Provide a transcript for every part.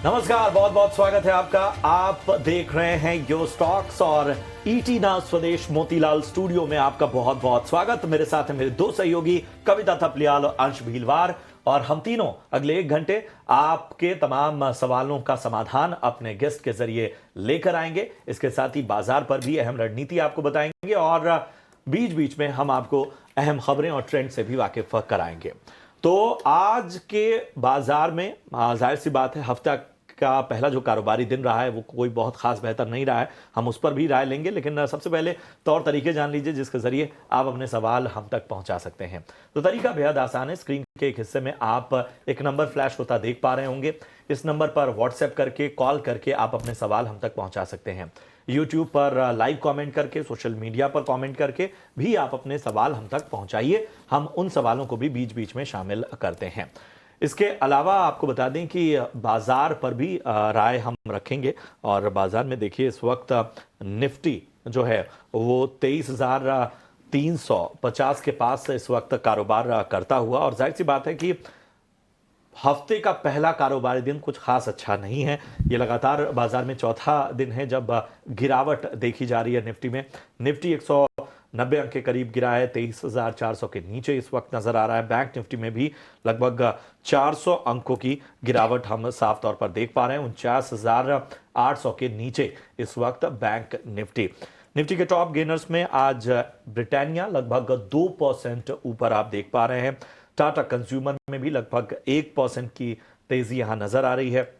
नमस्कार, बहुत बहुत स्वागत है आपका। आप देख रहे हैं यो स्टॉक्स और ईटी ना स्वदेश मोतीलाल स्टूडियो में आपका बहुत बहुत स्वागत। मेरे साथ हैं मेरे दो सहयोगी कविता थपलियाल और अंश भीलवार, और हम तीनों अगले 1 घंटे आपके तमाम सवालों का समाधान अपने गेस्ट के जरिए लेकर आएंगे। इसके साथ ही बाजार पर भी अहम रणनीति आपको बताएंगे और बीच बीच में हम आपको अहम खबरें और ट्रेंड से भी वाकिफ कराएंगे। तो आज के बाजार में जाहिर सी बात है, हफ्ता का पहला जो कारोबारी दिन रहा है वो कोई बहुत खास बेहतर नहीं रहा है। हम उस पर भी राय लेंगे, लेकिन सबसे पहले तौर तरीके जान लीजिए जिसके जरिए आप अपने सवाल हम तक पहुंचा सकते हैं। तो तरीका बेहद आसान है। स्क्रीन के एक हिस्से में आप एक नंबर फ्लैश होता देख पा रहे होंगे। इस नंबर पर व्हाट्सएप करके, कॉल करके आप अपने सवाल हम तक पहुंचा सकते हैं। यूट्यूब पर लाइव कमेंट करके, सोशल मीडिया पर कमेंट करके भी आप अपने सवाल हम तक पहुंचाइए। हम उन सवालों को भी बीच बीच में शामिल करते हैं। इसके अलावा आपको बता दें कि बाजार पर भी राय हम रखेंगे। और बाजार में देखिए इस वक्त निफ्टी जो है वो 23,350 के पास इस वक्त कारोबार करता हुआ, और जाहिर सी बात है कि हफ्ते का पहला कारोबारी दिन कुछ खास अच्छा नहीं है। ये लगातार बाजार में चौथा दिन है जब गिरावट देखी जा रही है निफ्टी में। निफ्टी 190 अंक के करीब गिरा है, 23,400 के नीचे इस वक्त नजर आ रहा है। बैंक निफ्टी में भी लगभग 400 अंकों की गिरावट हम साफ तौर पर देख पा रहे हैं। 49,800 के नीचे इस वक्त बैंक निफ्टी। निफ्टी के टॉप गेनर्स में आज ब्रिटानिया लगभग 2% ऊपर आप देख पा रहे हैं। टाटा कंज्यूमर में भी लगभग 1% की तेजी यहां नजर आ रही है।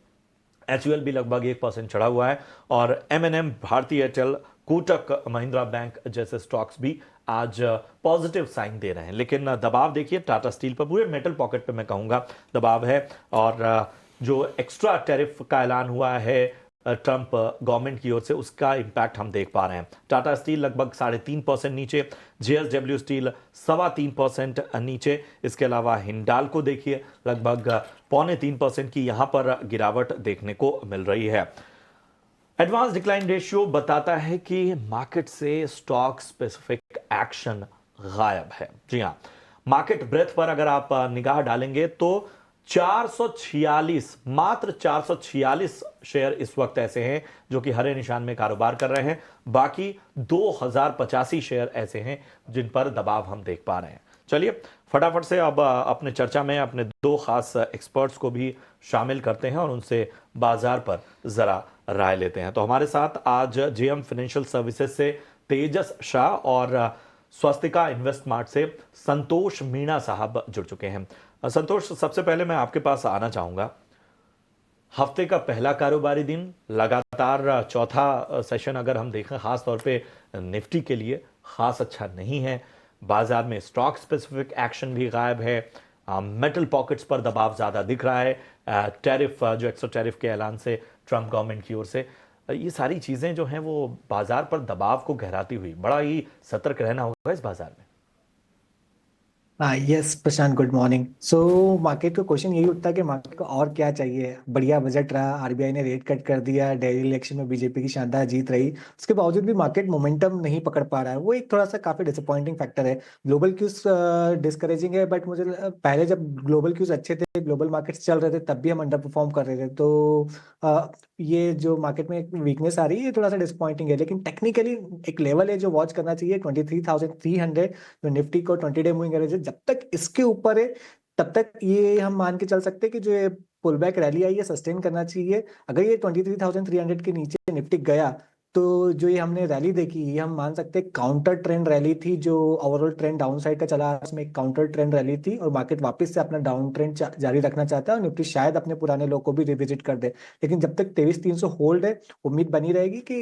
एचयूएल भी लगभग 1% चढ़ा हुआ है, और एमएनएम, भारतीय एयरटेल, कोटक महिंद्रा बैंक जैसे स्टॉक्स भी आज पॉजिटिव साइन दे रहे हैं। लेकिन दबाव देखिए टाटा स्टील पर, पूरे मेटल पॉकेट पे मैं कहूंगा दबाव है। और जो एक्स्ट्रा टैरिफ का ऐलान हुआ है ट्रंप गवर्नमेंट की ओर से, उसका इंपैक्ट हम देख पा रहे हैं। टाटा स्टील लगभग 3.5% नीचे, जेएसडब्ल्यू स्टील 3.25% नीचे। इसके अलावा हिंडाल्को देखिए लगभग 2.25% की यहां पर गिरावट देखने को मिल रही है। एडवांस डिक्लाइन रेशियो बताता है कि मार्केट से स्टॉक स्पेसिफिक एक्शन गायब है। जी हां, मार्केट ब्रेथ पर अगर आप निगाह डालेंगे तो 446, मात्र 446 शेयर इस वक्त ऐसे हैं जो कि हरे निशान में कारोबार कर रहे हैं। बाकी 2085 शेयर ऐसे हैं जिन पर दबाव हम देख पा रहे हैं। चलिए फटाफट से अब अपने चर्चा में अपने दो खास एक्सपर्ट्स को भी शामिल करते हैं और उनसे बाजार पर जरा राय लेते हैं। तो हमारे साथ आज जेएम फाइनेंशियल सर्विसेज से तेजस शाह और स्वस्तिका इन्वेस्टमार्ट से संतोष मीणा साहब जुड़ चुके हैं। संतोष, सबसे पहले मैं आपके पास आना चाहूंगा। हफ्ते का पहला कारोबारी दिन, लगातार चौथा सेशन अगर हम देखें, खास तौर पे निफ्टी के लिए खास अच्छा नहीं है। बाजार में स्टॉक स्पेसिफिक एक्शन भी गायब है। मेटल पॉकेट्स पर दबाव ज्यादा दिख रहा है। टैरिफ, जो एक्स्ट्रा टैरिफ के ऐलान से ट्रंप गवर्नमेंट की ओर से, ये सारी चीजें जो हैं वो बाजार पर दबाव को गहराती हुई, बड़ा ही सतर्क रहना होगा इस बाजार में। यस प्रशांत, गुड मॉर्निंग। सो मार्केट का क्वेश्चन यही उठता है कि मार्केट को और क्या चाहिए। बढ़िया बजट रहा, आरबीआई ने रेट कट कर दिया, दिल्ली इलेक्शन में बीजेपी की शानदार जीत रही, उसके बावजूद भी मार्केट मोमेंटम नहीं पकड़ पा रहा है। वो एक थोड़ा सा काफी डिसअपॉइंटिंग फैक्टर है। ग्लोबल क्यूज डिस्करेजिंग है, बट मुझे पहले जब ग्लोबल क्यूज अच्छे थे, ग्लोबल मार्केट्स चल रहे थे, तब भी हम अंडर परफॉर्म कर रहे थे। तो ये जो मार्केट में एक वीकनेस आ रही है, ये थोड़ा सा डिसअपॉइंटिंग है। लेकिन टेक्निकली एक लेवल है जो वॉच करना चाहिए, 23,300 जो निफ्टी को 20 डे मूविंग एवरेज है। जब तक इसके ऊपर है तब तक ये हम मान के चल सकते हैं कि जो ये पुल बैक रैली आई है सस्टेन करना चाहिए। अगर ये 23,300 के नीचे निफ्टी गया तो जो ये हमने रैली देखी, ये हम मान सकते हैं काउंटर ट्रेंड रैली थी। जो ओवरऑल ट्रेंड डाउन साइड का चला, उसमें एक काउंटर ट्रेंड रैली थी, और मार्केट वापस से अपना डाउन ट्रेंड जारी रखना चाहता है, और निफ्टी शायद अपने पुराने लो को भी रिविजिट कर दे। लेकिन जब तक 23,300 होल्ड है, उम्मीद बनी रहेगी कि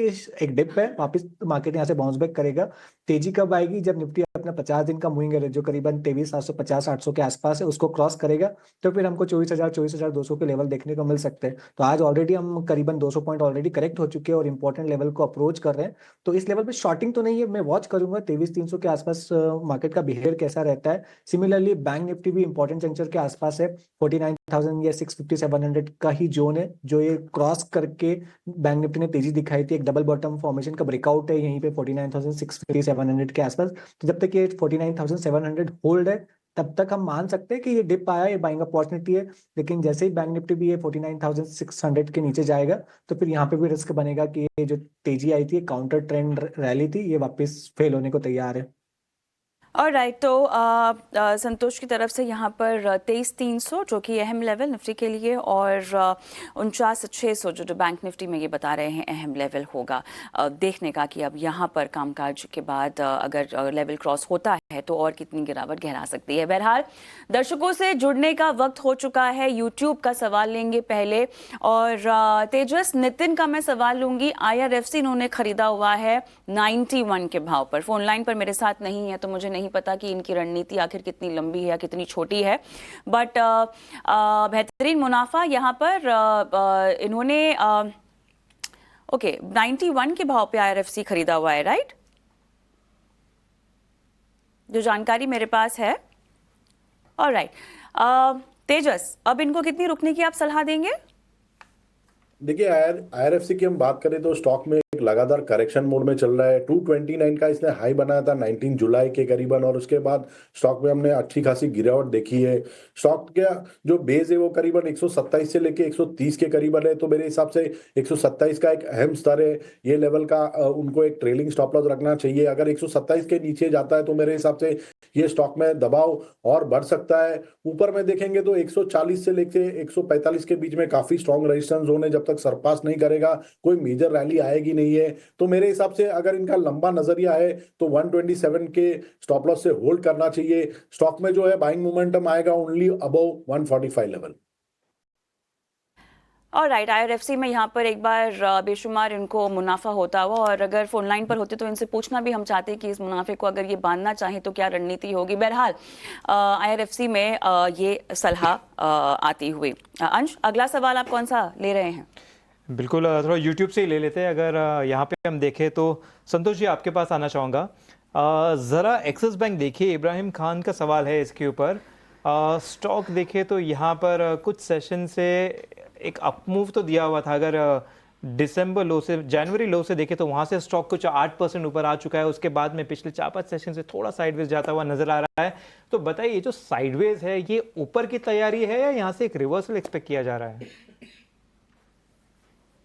एक डिप है, वापस मार्केट यहाँ से बाउंस बैक करेगा। तेजी कब आएगी? जब निफ्टी अपना 50 दिन का मूविंग एवरेज जो करीबन 23,750 800 के आसपास है उसको क्रॉस करेगा, तो फिर हमको 24,200 के लेवल देखने को मिल सकते हैं। तो आज ऑलरेडी हम करीबन 200 पॉइंट ऑलरेडी करेक्ट हो चुके हैं और इंपॉर्टेंट लेवल को अप्रोच कर रहे हैं। तो इस लेवल पे शॉर्टिंग तो नहीं है, मैं वॉच करूंगा 23,300 के आसपास मार्केट का बिहेवियर कैसा रहता है। सिमिलरली बैंक निफ्टी भी इंपॉर्टेंट जंक्चर के आसपास है, 49,000 या 650-700 का ही जोन है, जो ये क्रॉस करके बैंक निफ्टी ने तेजी दिखाई थी। एक डबल बॉटम फॉर्मेशन का ब्रेकआउट है यहीं पे 49,650-700 के आसपास। तो जब तक ये 49,700 होल्ड है तब तक हम मान सकते हैं कि ये डिप आया, ये बाइंग अपॉर्चुनिटी है। लेकिन जैसे ही बैंक निफ्टी भी ये 49,600 के नीचे जाएगा, तो फिर यहाँ पे भी रिस्क बनेगा कि ये जो तेजी आई थी, काउंटर ट्रेंड रैली थी, ये वापस फेल होने को तैयार है। और राइट, तो संतोष की तरफ से यहाँ पर 23,300 जो कि अहम लेवल निफ्टी के लिए, और 49,600 जो बैंक निफ्टी में ये बता रहे हैं अहम लेवल होगा देखने का कि अब यहाँ पर कामकाज के बाद अगर लेवल क्रॉस होता है तो और कितनी गिरावट गहरा सकती है। बहरहाल दर्शकों से जुड़ने का वक्त हो चुका है। यूट्यूब का सवाल लेंगे पहले, और तेजस, नितिन का मैं सवाल लूंगी। IRFC इन्होंने खरीदा हुआ है 91 के भाव पर। फोन लाइन पर मेरे साथ नहीं है तो मुझे नहीं पता कि इनकी रणनीति आखिर कितनी लंबी है या कितनी छोटी है, बट बेहतरीन मुनाफा यहाँ पर इन्होंने ओके 91 के भाव पे IRFC खरीदा हुआ है, राइट? जो जानकारी मेरे पास है। ऑलराइट, तेजस, अब इनको कितनी रुकने की आप सलाह देंगे? देखिए, IRFC की हम बात करें तो स्टॉक में एक लगातार करेक्शन मोड में चल रहा है। 229 का इसने हाई बनाया था 19 जुलाई के करीबन, और उसके बाद स्टॉक में हमने अच्छी खासी गिरावट देखी है। स्टॉक का जो बेस है वो करीबन 127 से लेके 130 के करीबन है, तो मेरे हिसाब से 127 का एक अहम स्तर है। ये लेवल का उनको एक ट्रेलिंग स्टॉप लॉस रखना चाहिए। अगर 127 के नीचे जाता है तो मेरे हिसाब से ये स्टॉक में दबाव और बढ़ सकता है। ऊपर में देखेंगे तो 140 से लेके 145 के बीच में काफी स्ट्रॉन्ग रेजिस्टेंस जोन है। जब तक सरपास नहीं करेगा कोई मेजर रैली आएगी नहीं है। तो मेरे हिसाब से अगर इनका लंबा नजरिया है तो 127 के स्टॉप लॉस से होल्ड करना चाहिए। स्टॉक में जो है बाइंग मोमेंटम आएगा ओनली अबव 145 लेवल। और राइट, IRFC में यहाँ पर एक बार बेशुमार इनको मुनाफा होता हुआ, और अगर फोन लाइन पर होते तो इनसे पूछना भी हम चाहते कि इस मुनाफे को अगर ये बांधना चाहें तो क्या रणनीति होगी। बहरहाल IRFC में ये सलाह आती हुई। अंश, अगला सवाल आप कौन सा ले रहे हैं? बिल्कुल, थोड़ा यूट्यूब से ही ले लेते हैं। अगर यहाँ पे हम देखें तो संतोष जी आपके पास आना चाहूँगा। ज़रा एक्सिस बैंक देखिए, इब्राहिम खान का सवाल है इसके ऊपर। स्टॉक देखें तो यहाँ पर कुछ सेशन से एक अपमूव तो दिया हुआ था। अगर दिसंबर लो से, जनवरी लो से देखें तो वहाँ से स्टॉक कुछ 8% ऊपर आ चुका है। उसके बाद में पिछले 4-5 सेशन से थोड़ा साइडवेज जाता हुआ नजर आ रहा है। तो बताइए, ये जो साइडवेज है ये ऊपर की तैयारी है या यहाँ से एक रिवर्सल एक्सपेक्ट किया जा रहा है?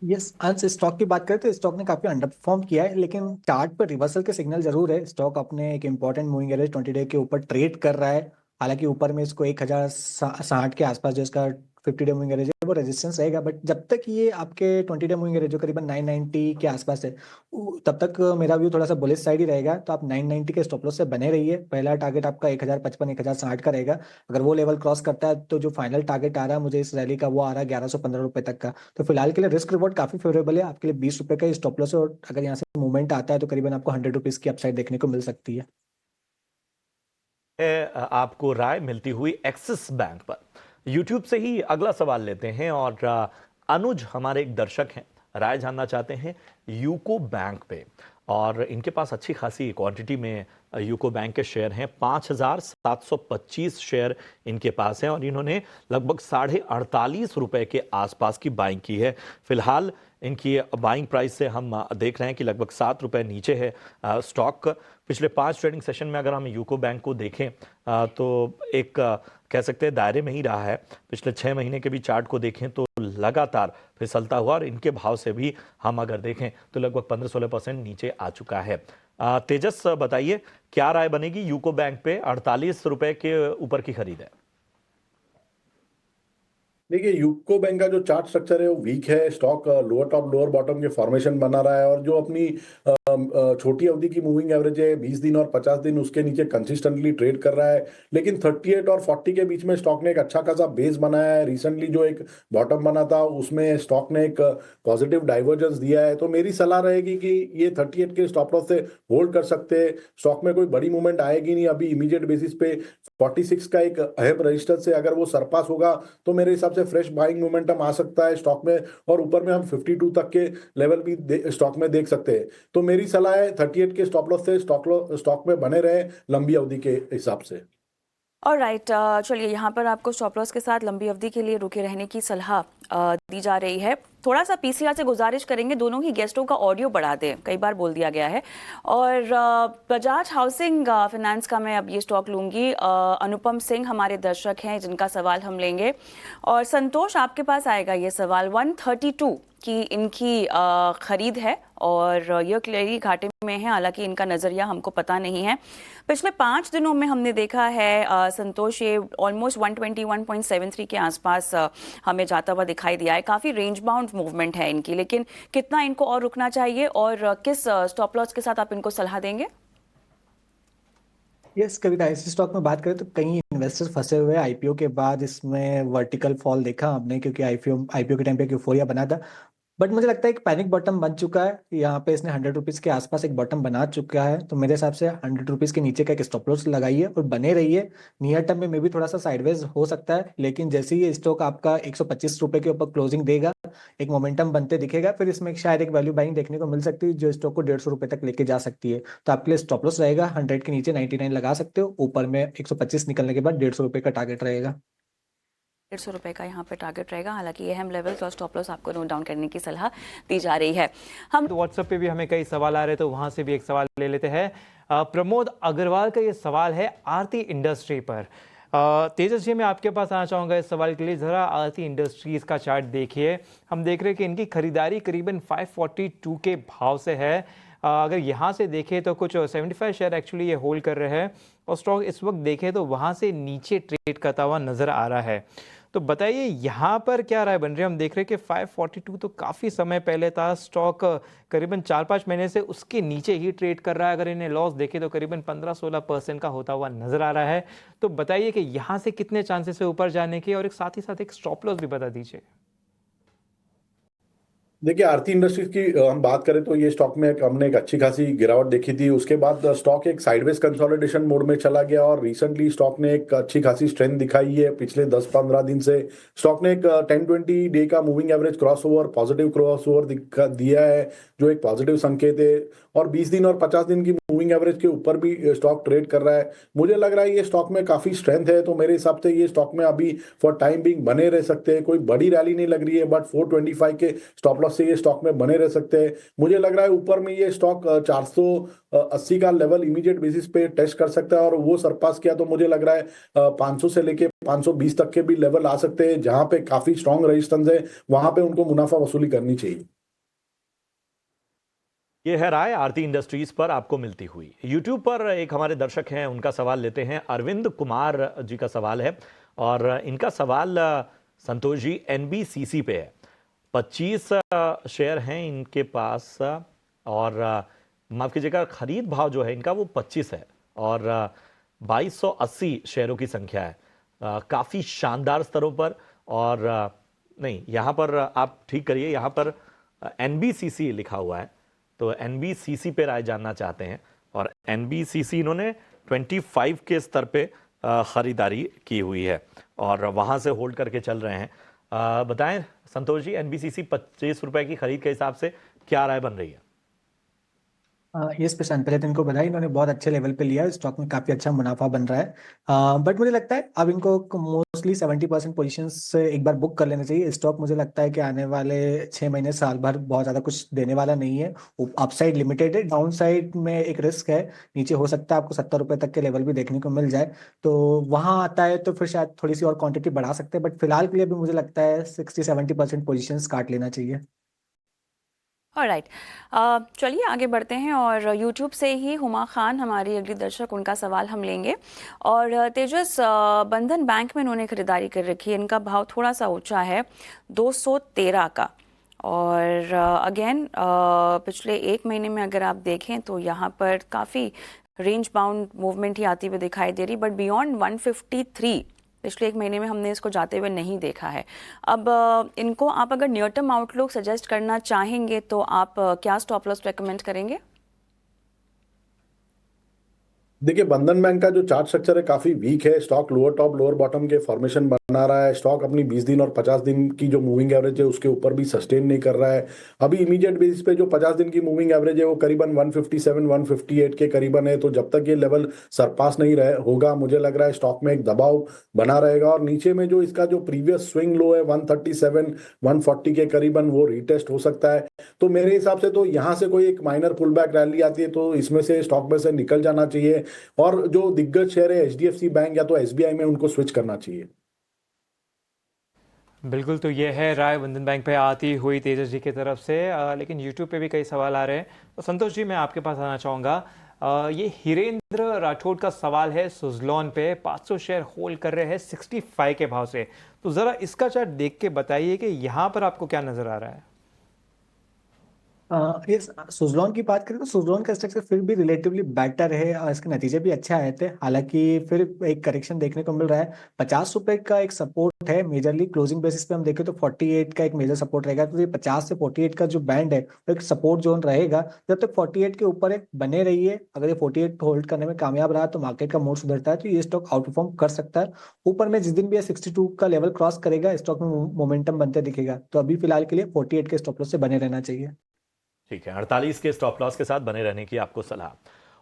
यस, अंश, स्टॉक की बात करें तो स्टॉक ने काफी अंडर परफॉर्म किया है, लेकिन चार्ट पर रिवर्सल के सिग्नल जरूर है। स्टॉक अपने एक इंपॉर्टेंट मूविंग एवरेज 20 डे के ऊपर ट्रेड कर रहा है। हालांकि ऊपर में इसको 1060 के आसपास जो इसका 50 डे मूविंग एवरेज है वो रेजिस्टेंस रहेगा, बट जब तक ये आपके 20 डे मूविंग एवरेज जो करीबन 990 के आसपास है, तब तक मेरा व्यू थोड़ा सा बुलिश साइड ही रहेगा। तो आप 990 के स्टॉप लॉस से बने रहिए। पहला टारगेट आपका 1055 1060 का रहेगा। अगर वो लेवल क्रॉस करता है तो जो फाइनल टारगेट आ रहा है मुझे इस रैली का, वो आ रहा है 1115 रुपए तक का। तो फिलहाल के लिए रिस्क रिवॉर्ड काफी फेवरेबल है। आपके लिए 20 रुपए का स्टॉप लॉस है, और अगर यहाँ से मूवमेंट आता है तो करीबन आपको 100 रुपीज की अपसाइड देखने को मिल सकती है। आपको राय मिलती हुई एक्सिस बैंक पर। यूट्यूब से ही अगला सवाल लेते हैं, और अनुज हमारे एक दर्शक हैं, राय जानना चाहते हैं यूको बैंक पे, और इनके पास अच्छी खासी क्वांटिटी में यूको बैंक के शेयर हैं। 5,725 शेयर इनके पास हैं, और इन्होंने लगभग 48.5 रुपए के आसपास की बाइंग की है। फिलहाल इनकी बाइंग प्राइस से हम देख रहे हैं कि लगभग 7 रुपए नीचे है स्टॉक। पिछले 5 ट्रेडिंग सेशन में अगर हम यूको बैंक को देखें तो एक कह सकते हैं दायरे में ही रहा है। पिछले 6 महीने के भी चार्ट को देखें तो लगातार फिसलता हुआ, और इनके भाव से भी हम अगर देखें तो लगभग 15-16% नीचे आ चुका है। तेजस, बताइए क्या राय बनेगी यूको बैंक पे? 48 रुपए के ऊपर की खरीद है। देखिए, यूको बैंक का जो चार्ट स्ट्रक्चर है वो वीक है। Stock lower top lower bottom के फॉर्मेशन बना रहा है, और जो अपनी छोटी अवधि की मूविंग एवरेज है 20 दिन और 50 दिन, उसके नीचे कंसिस्टेंटली ट्रेड कर रहा है। लेकिन 38 और 40 के बीच में स्टॉक ने एक अच्छा खासा बेस बनाया है। रिसेंटली जो एक बॉटम बना था उसमें स्टॉक ने एक पॉजिटिव डाइवर्जेंस दिया है। तो मेरी सलाह रहेगी कि ये 38 के स्टॉप लॉस से होल्ड कर सकते हैं। स्टॉक में कोई बड़ी मूवमेंट आएगी नहीं अभी इमीडिएट बेसिस पे। 46 का एक अहम रजिस्टर से अगर वो सरपास होगा तो मेरे हिसाब से फ्रेश बाइंग मोमेंटम आ सकता है स्टॉक में, और ऊपर में हम 52 तक के लेवल भी स्टॉक में देख सकते हैं। तो मेरी सलाह है 38 के स्टॉप लॉस से स्टॉक में बने रहे लंबी अवधि के हिसाब से। और राइट चलिए यहाँ पर आपको स्टॉप लॉस के साथ लंबी अवधि के लिए रुके रहने की सलाह दी जा रही है। थोड़ा सा पीसीआर से गुजारिश करेंगे दोनों ही गेस्टों का ऑडियो बढ़ा दें, कई बार बोल दिया गया है। और बजाज हाउसिंग फाइनेंस का मैं अब ये स्टॉक लूंगी। अनुपम सिंह हमारे दर्शक हैं जिनका सवाल हम लेंगे। और संतोष आपके पास आएगा ये सवाल। 132 की इनकी खरीद है और ये क्लियरली घाटे में है, हालांकि इनका नज़रिया हमको पता नहीं है। पिछले 5 दिनों में हमने देखा है संतोष ये ऑलमोस्ट 121.73 के आसपास हमें जाता हुआ दिखाई दिया है। काफ़ी रेंज बाउंड मूवमेंट है इनकी, लेकिन कितना इनको और रुकना चाहिए और किस स्टॉप लॉस के साथ आप इनको सलाह देंगे? यस कविता, इस स्टॉक में बात करें तो कई इन्वेस्टर्स फंसे हुए हैं आईपीओ के बाद। इसमें वर्टिकल फॉल देखा हमने, क्योंकि आईपीओ के टाइम पे यूफोरिया बना था। बट मुझे लगता है एक पैनिक बॉटम बन चुका है यहाँ पे। इसने 100 रुपीज के आसपास एक बॉटम बना चुका है, तो मेरे हिसाब से 100 रुपीज के नीचे का एक स्टॉप लॉस लगाइए और बने रहिए। नियर टर्म में भी थोड़ा सा साइडवेज हो सकता है, लेकिन जैसे ही ये स्टॉक आपका 125 रुपए के ऊपर क्लोजिंग देगा, एक मोमेंटम बनते दिखेगा, फिर इसमें शायद एक वैल्यू बाइंग देखने को मिल सकती है जो स्टॉक को 150 रुपए तक लेके जा सकती है। तो आपके लिए स्टॉप लॉस रहेगा 100 के नीचे 99 लगा सकते हो, ऊपर में 125 निकलने के बाद 150 रुपए का टारगेट रहेगा। 150 रुपए का यहाँ पे टारगेट रहेगा। हालांकि ये अहम लेवल और स्टॉप लॉस आपको नोट डाउन करने की सलाह दी जा रही है। हम तो व्हाट्सएप पे भी हमें कई सवाल आ रहे हैं, तो वहां से भी एक सवाल ले लेते हैं। प्रमोद अग्रवाल का ये सवाल है आरती इंडस्ट्री पर। तेजस जी, मैं आपके पास आना चाहूँगा इस सवाल के लिए। ज़रा आरती इंडस्ट्रीज़ का चार्ट देखिए। हम देख रहे हैं कि इनकी खरीदारी करीबन 542 के भाव से है। अगर यहाँ से देखें तो कुछ 75 शेयर एक्चुअली ये होल्ड कर रहे हैं, और स्टॉक इस वक्त देखें तो वहाँ से नीचे ट्रेड करता हुआ नज़र आ रहा है। तो बताइए यहाँ पर क्या राय बन रही है? हम देख रहे हैं कि 542 तो काफ़ी समय पहले था, स्टॉक करीबन 4-5 महीने से उसके नीचे ही ट्रेड कर रहा है। अगर इन्हें लॉस देखें तो करीबन 15-16% का होता हुआ नजर आ रहा है। तो बताइए कि यहाँ से कितने चांसेस है ऊपर जाने के, और एक साथ ही साथ एक स्टॉप लॉस भी बता दीजिए। देखिए, आरती इंडस्ट्रीज की हम बात करें तो ये स्टॉक में हमने एक अच्छी खासी गिरावट देखी थी। उसके बाद स्टॉक एक साइडवेज कंसोलिडेशन मोड में चला गया और रिसेंटली स्टॉक ने एक अच्छी खासी स्ट्रेंथ दिखाई है। पिछले 10-15 दिन से स्टॉक ने एक 10-20 डे का moving average cross over, positive cross over दिया है, जो एक पॉजिटिव संकेत है। और 20 दिन और 50 दिन की मूविंग एवरेज के ऊपर भी स्टॉक ट्रेड कर रहा है। मुझे लग रहा है ये स्टॉक में काफी स्ट्रेंथ है, तो मेरे हिसाब से ये स्टॉक में अभी फॉर टाइम बिंग बने रह सकते हैं। कोई बड़ी रैली नहीं लग रही है, बट 425 के स्टॉप लॉस से ये स्टॉक में बने रह सकते हैं। मुझे लग रहा है ऊपर में ये स्टॉक 480 का लेवल इमीडिएट बेसिस पे टेस्ट कर सकता है, और वो सरपास किया तो मुझे लग रहा है 500 से लेके 520 तक के भी लेवल आ सकते हैं, जहां पे काफी स्ट्रॉन्ग रेजिस्टेंस है, वहां पे उनको मुनाफा वसूली करनी चाहिए। ये है राय आरती इंडस्ट्रीज पर आपको मिलती हुई। यूट्यूब पर एक हमारे दर्शक हैं, उनका सवाल लेते हैं। अरविंद कुमार जी का सवाल है, और इनका सवाल संतोष जी एनबीसीसी पे है। 25 शेयर हैं इनके पास, और माफ कीजिएगा खरीद भाव जो है इनका वो 25 है, और 2280 शेयरों की संख्या है। काफ़ी शानदार स्तरों पर। और नहीं, यहाँ पर आप ठीक करिए, यहाँ पर एनबीसीसी लिखा हुआ है, तो एनबीसीसी पे राय जानना चाहते हैं। और एनबीसीसी इन्होंने 25 के स्तर पे खरीदारी की हुई है और वहाँ से होल्ड करके चल रहे हैं। बताएं संतोष जी, एनबीसीसी 25 रुपए की खरीद के हिसाब से क्या राय बन रही है? यस प्रशांत, पहले तो इनको बधाई, इन्होंने बहुत अच्छे लेवल पे लिया है। स्टॉक में काफी अच्छा मुनाफा बन रहा है। बट मुझे लगता है अब इनको मोस्टली 70% पोजीशन से एक बार बुक कर लेना चाहिए। स्टॉक मुझे लगता है कि आने वाले 6 महीने साल भर बहुत ज्यादा कुछ देने वाला नहीं है। अपसाइड लिमिटेड है, डाउन साइड में एक रिस्क है। नीचे हो सकता है आपको 70 रुपए तक के लेवल भी देखने को मिल जाए, तो वहां आता है तो फिर शायद थोड़ी सी और क्वांटिटी बढ़ा सकते हैं। बट फिलहाल के लिए भी मुझे लगता है 60-70% पोजिशन काट लेना चाहिए। ऑलराइट, चलिए आगे बढ़ते हैं और यूट्यूब से ही हुमा खान हमारी अगली दर्शक, उनका सवाल हम लेंगे। और तेजस, बंधन बैंक में इन्होंने खरीदारी कर रखी है, इनका भाव थोड़ा सा ऊंचा है 213 का। और अगेन पिछले 1 महीने में अगर आप देखें तो यहाँ पर काफ़ी रेंज बाउंड मूवमेंट ही आती हुई दिखाई दे रही, बट बियॉन्ड 153 पिछले 1 महीने में हमने इसको जाते हुए नहीं देखा है। अब इनको आप अगर नियर टर्म आउटलुक सजेस्ट करना चाहेंगे तो आप क्या स्टॉप लॉस रेकमेंड करेंगे? देखिए, बंधन बैंक का जो चार्ट स्ट्रक्चर है काफी वीक है। Stock lower top lower bottom के फॉर्मेशन बना रहा है। स्टॉक अपनी 20 दिन और 50 दिन की जो मूविंग एवरेज है उसके ऊपर भी सस्टेन नहीं कर रहा है। अभी इमीडिएट बेसिस पे जो 50 दिन की मूविंग एवरेज है वो करीबन 157 158 के करीबन है। तो जब तक ये लेवल सरपास नहीं रहे होगा, मुझे लग रहा है स्टॉक में एक दबाव बना रहेगा। और नीचे में जो इसका जो प्रीवियस स्विंग लो है 137 140 के करीबन, वो रिटेस्ट हो सकता है। तो मेरे हिसाब से तो यहाँ से कोई एक माइनर पुल बैक रैली आती है तो इसमें से स्टॉक में से निकल जाना चाहिए, और जो दिग्गज शेयर है एचडीएफसी बैंक या तो एसबीआई में, उनको स्विच करना चाहिए। बिल्कुल, तो ये है राय बंधन बैंक पे आती हुई तेजस जी की तरफ से। लेकिन यूट्यूब पे भी कई सवाल आ रहे हैं, तो संतोष जी मैं आपके पास आना चाहूँगा। ये हिरेंद्र राठौड़ का सवाल है सुजलॉन पे, 500 शेयर होल्ड कर रहे हैं 65 के भाव से। तो ज़रा इसका चार्ट देख के बताइए कि यहाँ पर आपको क्या नज़र आ रहा है। ये सुजलॉन की बात करें तो सुजलॉन का स्ट्रक्चर फिर भी रिलेटिवली बेटर है और इसके नतीजे भी अच्छे आए थे। हालांकि फिर एक करेक्शन देखने को मिल रहा है। 50 रुपए का एक सपोर्ट है मेजरली, क्लोजिंग बेसिस पे हम देखें तो 48 का एक मेजर सपोर्ट रहेगा। तो ये 50 से 48 का जो बैंड है वो एक सपोर्ट जोन रहेगा। जब तक 48 के ऊपर एक बने रहिए, अगर ये 48 को होल्ड करने में कामयाब रहा तो मार्केट का मूड सुधरता है, तो ये स्टॉक आउट परफॉर्म कर सकता है। ऊपर में जिस दिन भी ये 62 का लेवल क्रॉस करेगा स्टॉक में मोमेंटम बनते दिखेगा। तो अभी फिलहाल के लिए 48 के स्टॉप लॉस से बने रहना चाहिए। ठीक है, 48 के स्टॉप लॉस के साथ बने रहने की आपको सलाह।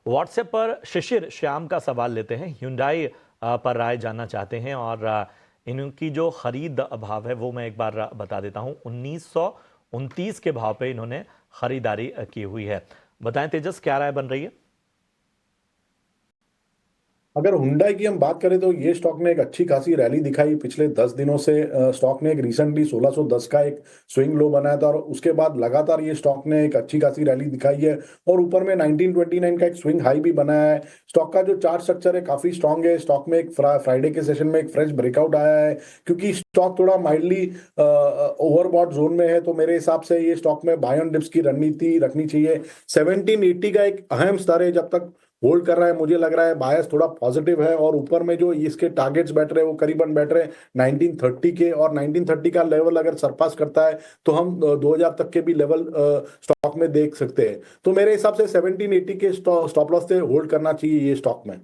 व्हाट्सएप पर शिशिर श्याम का सवाल लेते हैं। Hyundai पर राय जानना चाहते हैं और इनकी जो खरीद भाव है वो मैं एक बार बता देता हूं। 1929 के भाव पे इन्होंने खरीदारी की हुई है। बताएं तेजस, क्या राय बन रही है? अगर हुंडई की हम बात करें तो ये स्टॉक ने एक अच्छी खासी रैली दिखाई पिछले 10 दिनों से। स्टॉक ने एक रिसेंटली 1610 का एक स्विंग लो बनाया था और उसके बाद लगातार ये स्टॉक ने एक अच्छी खासी रैली दिखाई है और ऊपर में 1929 का एक स्विंग हाई भी बनाया है। स्टॉक का जो चार्ट स्ट्रक्चर है काफी स्ट्रांग है। स्टॉक में एक फ्राइडे के सेशन में एक फ्रेश ब्रेकआउट आया है, क्योंकि स्टॉक थोड़ा माइल्डली ओवरबॉट जोन में है। तो मेरे हिसाब से ये स्टॉक में बाय ऑन डिप्स की रणनीति रखनी चाहिए। 1780 का एक अहम स्तर है, जब तक होल्ड कर रहा है मुझे लग रहा है बायस थोड़ा पॉजिटिव है। और ऊपर में जो इसके टारगेट्स बैठ रहे हैं वो करीबन बैठ रहे हैं 1930 के, और 1930 का लेवल अगर सरपास करता है तो हम 2000 तक के भी लेवल स्टॉक में देख सकते हैं। तो मेरे हिसाब से 1780 के स्टॉप लॉस से होल्ड करना चाहिए ये स्टॉक में।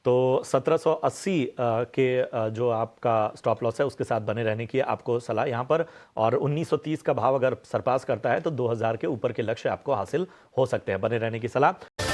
तो 1780 के जो आपका स्टॉप लॉस है उसके साथ बने रहने की आपको सलाह यहाँ पर। और 1930 का भाव अगर सरपास करता है तो 2000 के ऊपर के लक्ष्य आपको हासिल हो सकते हैं। बने रहने की सलाह।